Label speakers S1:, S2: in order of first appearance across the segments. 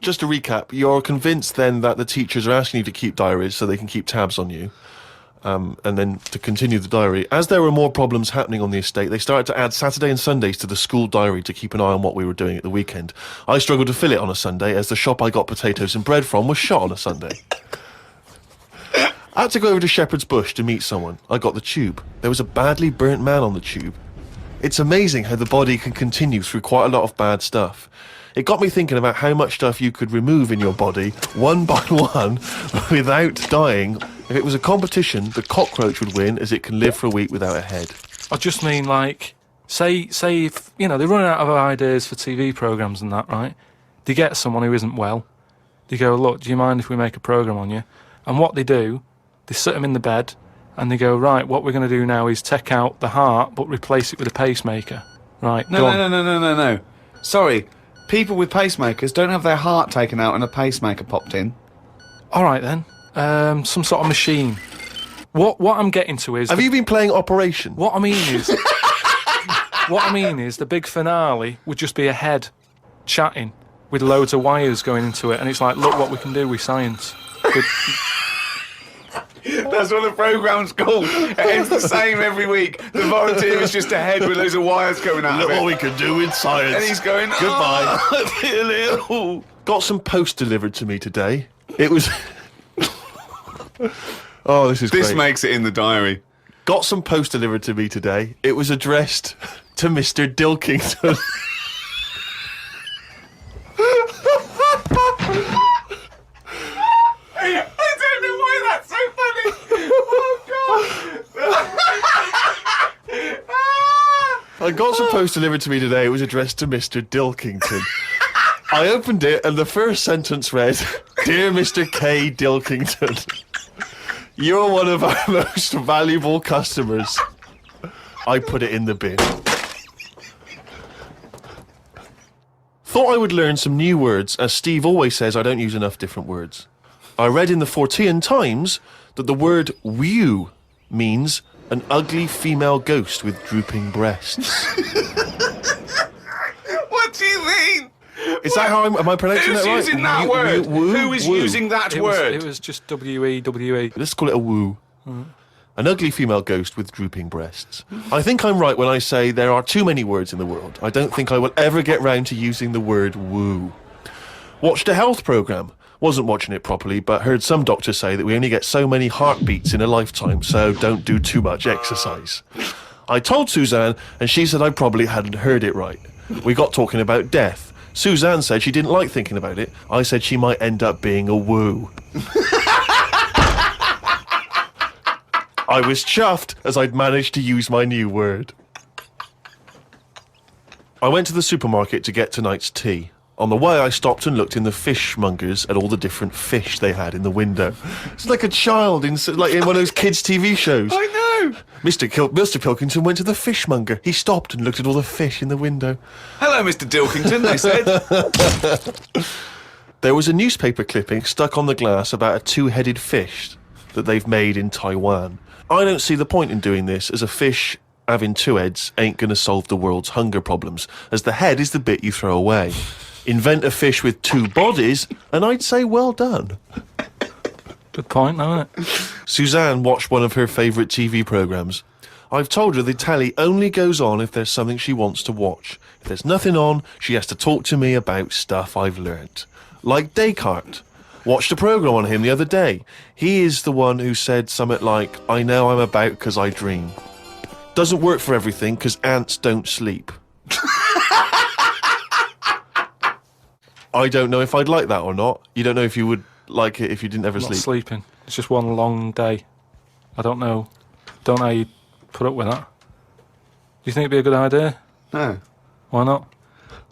S1: just to recap, you're convinced then that the teachers are asking you to keep diaries so they can keep tabs on you. And then to continue the diary. As there were more problems happening on the estate, they started to add Saturday and Sundays to the school diary to keep an eye on what we were doing at the weekend. I struggled to fill it on a Sunday, as the shop I got potatoes and bread from was shut on a Sunday. I had to go over to Shepherd's Bush to meet someone. I got the tube. There was a badly burnt man on the tube. It's amazing how the body can continue through quite a lot of bad stuff. It got me thinking about how much stuff you could remove in your body, one by one, without dying. If it was a competition, the cockroach would win, as it can live for a week without a head.
S2: I just mean, like, say if, you know, they're running out of ideas for TV programmes and that, right? They get someone who isn't well. They go, look, do you mind if we make a programme on you? And what they do, they sit them in the bed and they go, right, what we're going to do now is take out the heart but replace it with a pacemaker. Right,
S3: No. Sorry, people with pacemakers don't have their heart taken out and a pacemaker popped in.
S2: All right, then. Some sort of machine. What I'm getting to is...
S1: Have you been playing Operation?
S2: What I mean is the big finale would just be a head chatting with loads of wires going into it, and it's like, look what we can do with science.
S3: That's what the programme's called. It ends the same every week. The volunteer is just a head with loads of wires coming out
S1: Look
S3: of it.
S1: what we can do with science.
S3: And he's going,
S1: goodbye.
S3: I feel ill.
S1: Got some post delivered to me today. It was... Oh, this is
S3: This
S1: great.
S3: makes it in the diary.
S1: Got some post delivered to me today. It was addressed to Mr. Dilkington.
S3: I don't know why that's so funny. Oh,
S1: I got some post delivered to me today. It was addressed to Mr. Dilkington. I opened it and the first sentence read, Dear Mr. K. Dilkington, you're one of our most valuable customers. I put it in the bin. Thought I would learn some new words, as Steve always says I don't use enough different words. I read in the Fortean Times that the word whew means an ugly female ghost with drooping breasts.
S3: What do you mean?
S1: Is that how am I pronouncing
S3: Who's
S1: that right?
S3: using that word? Who is
S1: woo.
S3: using that word?
S2: It was just W-E-W-E.
S1: Let's call it a woo. An ugly female ghost with drooping breasts. I think I'm right when I say there are too many words in the world. I don't think I will ever get round to using the word woo. Watched a health programme. Wasn't watching it properly, but heard some doctors say that we only get so many heartbeats in a lifetime, so don't do too much exercise. I told Suzanne, and she said I probably hadn't heard it right. We got talking about death. Suzanne said she didn't like thinking about it. I said she might end up being a woo. I was chuffed as I'd managed to use my new word. I went to the supermarket to get tonight's tea. On the way, I stopped and looked in the fishmongers at all the different fish they had in the window. It's like a child in one of those kids' TV shows.
S3: I know.
S1: Mr. Pilkington went to the fishmonger. He stopped and looked at all the fish in the window.
S3: Hello, Mr. Dilkington, they said.
S1: There was a newspaper clipping stuck on the glass about a two-headed fish that they've made in Taiwan. I don't see the point in doing this, as a fish having two heads ain't going to solve the world's hunger problems, as the head is the bit you throw away. Invent a fish with two bodies, and I'd say well done.
S2: Good point, isn't it?
S1: Suzanne watched one of her favourite TV programmes. I've told her the telly only goes on if there's something she wants to watch. If there's nothing on, she has to talk to me about stuff I've learnt. Like Descartes. Watched a programme on him the other day. He is the one who said something like, I know I'm about 'cause I dream. Doesn't work for everything, 'cause ants don't sleep. I don't know if I'd like that or not. You don't know if you would like it if you didn't ever
S2: Not
S1: sleep.
S2: sleeping. It's just one long day. I don't know. Don't know how you put up with that. Do you think it'd be a good idea?
S3: No.
S2: Why not?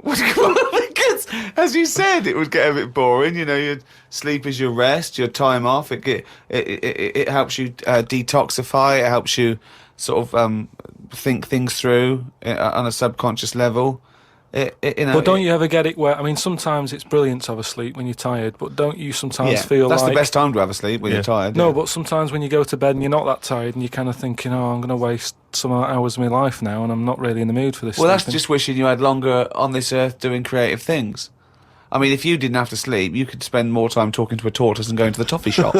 S3: Because, as you said, it would get a bit boring. You know, your sleep is your rest, your time off. It helps you detoxify. It helps you sort of think things through on a subconscious level.
S2: But don't you ever get it where, I mean, sometimes it's brilliant to have a sleep when you're tired, but don't you sometimes feel
S3: that's
S2: like...
S3: the best time to have a sleep, when you're tired.
S2: No,
S3: yeah.
S2: but sometimes when you go to bed and you're not that tired and you're kind of thinking, oh, I'm going to waste some hours of my life now and I'm not really in the mood for this
S3: Well, that's
S2: sleeping.
S3: just wishing you had longer on this earth doing creative things. I mean, if you didn't have to sleep, you could spend more time talking to a tortoise than going to the toffee shop.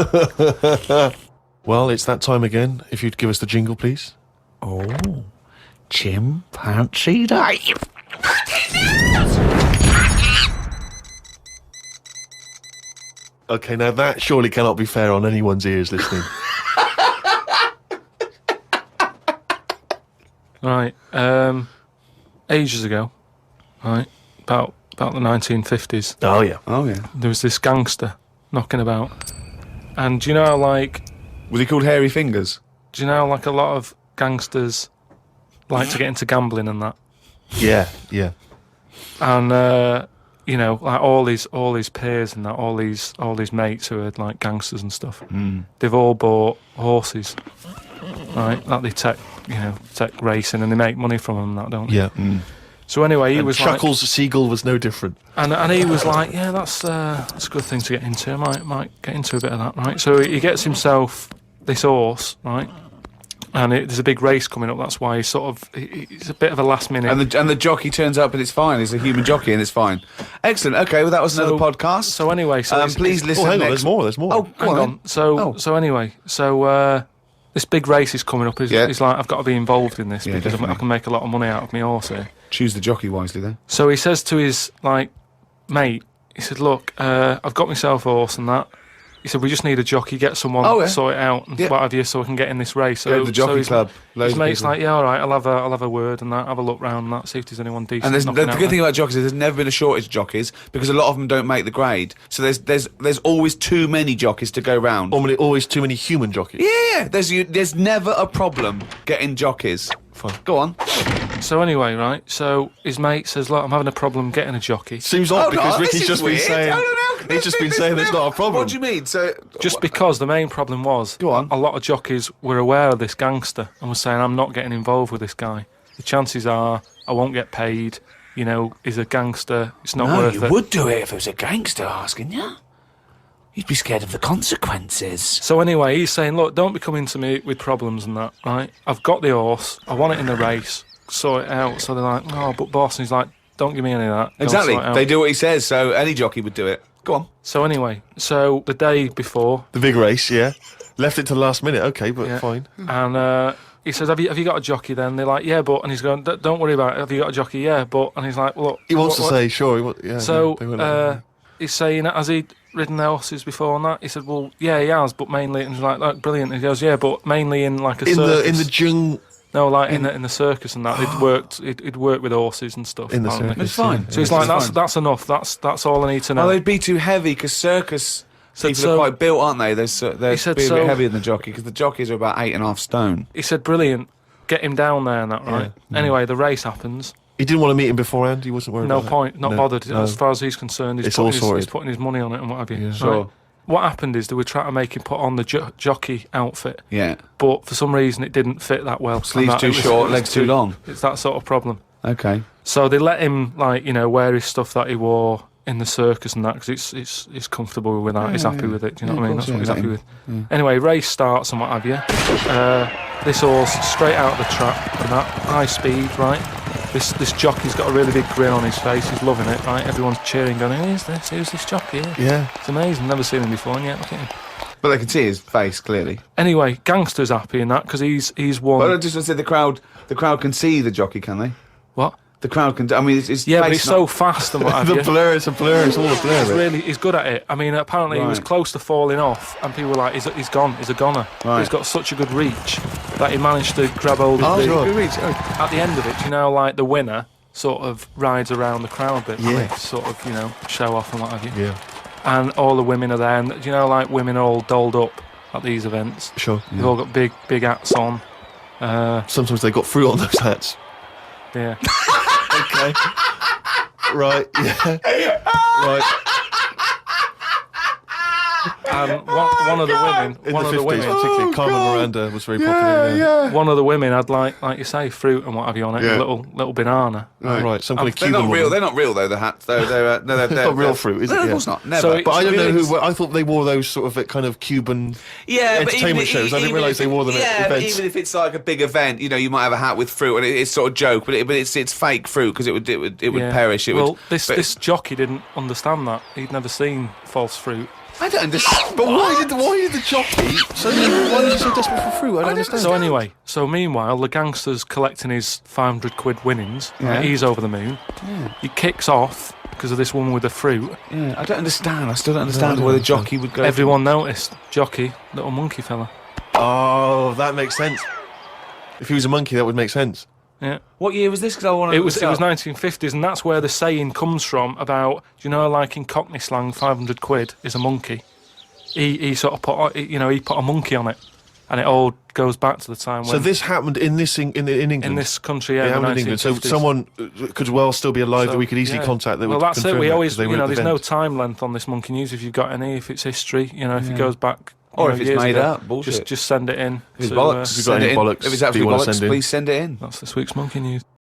S1: Well, it's that time again. If you'd give us the jingle, please.
S3: Oh, chimpanzee day.
S1: Okay, now that surely cannot be fair on anyone's ears listening.
S2: Right. Ages ago, right, about the 1950s,
S1: Oh, yeah.
S3: Oh, yeah.
S2: there was this gangster knocking about. And do you know how, like,
S3: Was he called Hairy Fingers?
S2: do you know how, like, a lot of gangsters like to get into gambling and that?
S1: Yeah, yeah.
S2: And you know, like all his peers and that, all these mates who are like gangsters and stuff, they've all bought horses, right? That they take racing and they make money from them. That don't they?
S1: Yeah.
S2: So anyway, he
S1: And
S2: was
S1: Chuckles the Seagull was no different.
S2: and he was like, yeah, that's a good thing to get into. I might get into a bit of that, right? So he gets himself this horse, right? And there's a big race coming up. That's why he's a bit of a last minute.
S3: And the jockey turns up and it's fine. He's a human jockey and it's fine. Excellent. Okay, well, that was another podcast.
S2: So anyway,
S3: please listen.
S1: Oh, hang on,
S3: next...
S1: there's more.
S3: Oh, go
S2: hang
S3: on.
S2: on. So anyway, this big race is coming up. He's like, I've got to be involved in this
S3: Yeah,
S2: because I
S3: definitely.
S2: can make a lot of money out of my horse here.
S3: Choose the jockey wisely, then.
S2: So he says to his mate, he said, look, I've got myself a horse and that. He said, we just need a jockey, get someone to sort it out and what have you, so we can get in this race.
S3: Go to the jockey club.
S2: His mate's like, yeah, all right, I'll have a word and that, have a look round and that, see if there's anyone decent.
S3: And the
S2: knocking out
S3: good thing
S2: there.
S3: about jockeys is there's never been a shortage of jockeys because a lot of them don't make the grade. So there's always too many jockeys to go round.
S1: Always too many human jockeys.
S3: Yeah, there's never a problem getting jockeys.
S1: Fine.
S3: Go on.
S2: So anyway, right, so his mate says, look, I'm having a problem getting a jockey.
S1: Seems odd because
S3: this
S1: Ricky's
S3: is
S1: just been
S3: weird.
S1: saying.
S3: I don't know.
S1: He's just been saying there's not a problem.
S3: What do you mean? So
S2: Just because the main problem was
S3: Go on.
S2: a lot of jockeys were aware of this gangster and were saying, I'm not getting involved with this guy. The chances are I won't get paid, he's a gangster, it's not worth it.
S3: would do it if it was a gangster asking you. You'd be scared of the consequences.
S2: So anyway, he's saying, look, don't be coming to me with problems and that, right? I've got the horse, I want it in the race, sort it out. So they're like, oh, but boss, and he's like, don't give me any of that. Go and
S3: Exactly.
S2: sort it out.
S3: They do what he says, so any jockey would do it. Go on.
S2: So anyway, so the day before,
S1: The big race, yeah. Left it to the last minute, okay, but
S2: Yeah.
S1: fine.
S2: and he says, have you got a jockey then? They're like, yeah, but, and he's going, don't worry about it, have you got a jockey? Yeah, but, and he's like, well, look.
S1: He wants
S2: what-
S1: to say, sure. Yeah,
S2: So
S1: they were like,
S2: he's saying, has he ridden the horses before and that? He said, well, yeah, he has, but mainly, and he's like brilliant. And he goes, yeah, but mainly in like a
S1: in
S2: circus.
S1: the jung.
S2: No, like in the circus and that. He'd worked with horses and stuff.
S1: In the
S2: apparently.
S1: circus.
S3: It's fine.
S2: So he's like, that's enough. That's all I need to know.
S3: Oh, they'd be too heavy because circus
S2: Said
S3: people
S2: so-
S3: are quite built, aren't they? They're be
S2: said
S3: a
S2: so-
S3: bit heavier than the jockey because the jockeys are about 8.5 stone.
S2: He said, brilliant. Get him down there and that, right? Anyway, the race happens.
S1: He didn't want to meet him beforehand. He wasn't worried.
S2: No
S1: about
S2: point.
S1: that.
S2: Not
S1: No,
S2: bothered.
S1: no.
S2: As far as he's concerned,
S1: It's all
S2: he's
S1: sorted.
S2: putting his money on it and what have you.
S1: Yeah.
S2: Right?
S3: Sure.
S2: What happened is they were trying to make him put on the jockey outfit,
S3: Yeah.
S2: but for some reason it didn't fit that well.
S3: Sleeves
S2: And that-
S3: too
S2: it was-
S3: short,
S2: it was
S3: legs too long.
S2: It's that sort of problem.
S3: Okay.
S2: So they let him, wear his stuff that he wore in the circus and that because it's comfortable with that. He's happy with it. Do you know what I mean?
S3: of
S2: That's what
S3: course,
S2: he's
S3: yeah,
S2: happy
S3: let
S2: with. Anyway, race starts and what have you. This horse straight out of the trap and that high speed, right? This jockey's got a really big grin on his face. He's loving it, right? Everyone's cheering, going, "Who's this? Who's this jockey?"
S1: Yeah.
S2: It's amazing. Never seen him before, and yet look at him.
S3: But they can see his face clearly.
S2: Anyway, Gangster's happy in that because he's won.
S3: But I just want to say the crowd can see the jockey, can they?
S2: What?
S3: The crowd can. I mean, it's
S2: Yeah, but
S3: face
S2: he's
S3: not-
S2: so fast and what have you.
S1: It's a blur. It's all a blur.
S2: He's good at it. I mean, apparently he was
S3: Right.
S2: close to falling off, and people were like, he's gone, he's a goner.
S3: Right.
S2: He's got such a good reach that he managed to grab hold of
S1: Oh,
S2: the...
S1: sure.
S3: Good reach. Oh.
S2: At the end of it, you know, like the winner sort of rides around the crowd a bit,
S1: Yeah.
S2: like, sort of, show off and what have you.
S1: Yeah.
S2: And all the women are there, and you know, like women are all dolled up at these events.
S1: Sure.
S2: They've all got big hats on.
S1: Sometimes they got fruit on those hats.
S2: Yeah.
S1: Okay. Right. Yeah. Right.
S2: And one of the women,
S1: In
S2: one
S1: the
S2: of the
S1: 50s,
S2: women,
S1: particularly, Carmen Miranda was very popular.
S3: yeah.
S2: one of the women had like you say, fruit and what have you on it,
S3: Yeah.
S2: a little banana.
S1: Right, some kind of
S3: They're
S1: Cuban
S3: not real.
S1: woman.
S3: They're not real though. The hats. They're
S1: It's not real fruit, is it?
S3: No, of
S1: Yeah.
S3: course not. Never.
S2: So
S1: But I don't know
S3: It's-
S1: who. I thought they wore those sort of kind of Cuban
S3: Yeah, but
S1: entertainment shows. I didn't realise they wore them at
S3: but
S1: events.
S3: even if it's like a big event, you might have a hat with fruit, and it's sort of joke, but it's fake fruit because it would
S2: Yeah.
S3: perish.
S2: Well,
S3: but
S2: this jockey didn't understand that. He'd never seen false fruit.
S3: I don't understand.
S1: But why did the jockey? Why was he so desperate for fruit? I don't understand.
S2: So anyway, meanwhile, the gangster's collecting his 500 quid winnings.
S3: Yeah.
S2: Right, he's over the moon. He kicks off because of this woman with the fruit.
S3: Yeah, I don't understand. I still don't understand why the jockey would go.
S2: Everyone noticed. Jockey, little monkey fella.
S1: Oh, that makes sense. If he was a monkey, that would make sense.
S2: Yeah.
S3: What year was this? Because I want to.
S2: It was 1950s, and that's where the saying comes from about, do you know, like in Cockney slang, 500 quid is a monkey. He sort of put, he put a monkey on it, and it all goes back to the time when.
S1: So this happened in England.
S2: in this country,
S1: It
S2: yeah,
S1: happened
S2: the
S1: in England. So
S2: 1950s.
S1: someone could well still be alive that
S2: So,
S1: we could easily
S2: yeah.
S1: contact. That
S2: Well,
S1: would
S2: that's it.
S1: confirm
S2: We
S1: that,
S2: always,
S1: 'cause they were at the
S2: there's no
S1: event.
S2: time length on this monkey news. If you've got any, if it's history, if it goes back,
S3: Or if it's
S2: years
S3: made
S2: ago,
S3: up, bullshit.
S2: just send it in.
S3: If it's
S2: to,
S3: bollocks,
S1: If you've got
S3: send
S1: any
S3: it in.
S1: bollocks
S3: If it's
S1: that you
S3: absolute
S1: wanna
S3: bollocks,
S1: send in.
S3: please send it in.
S2: That's this week's monkey news.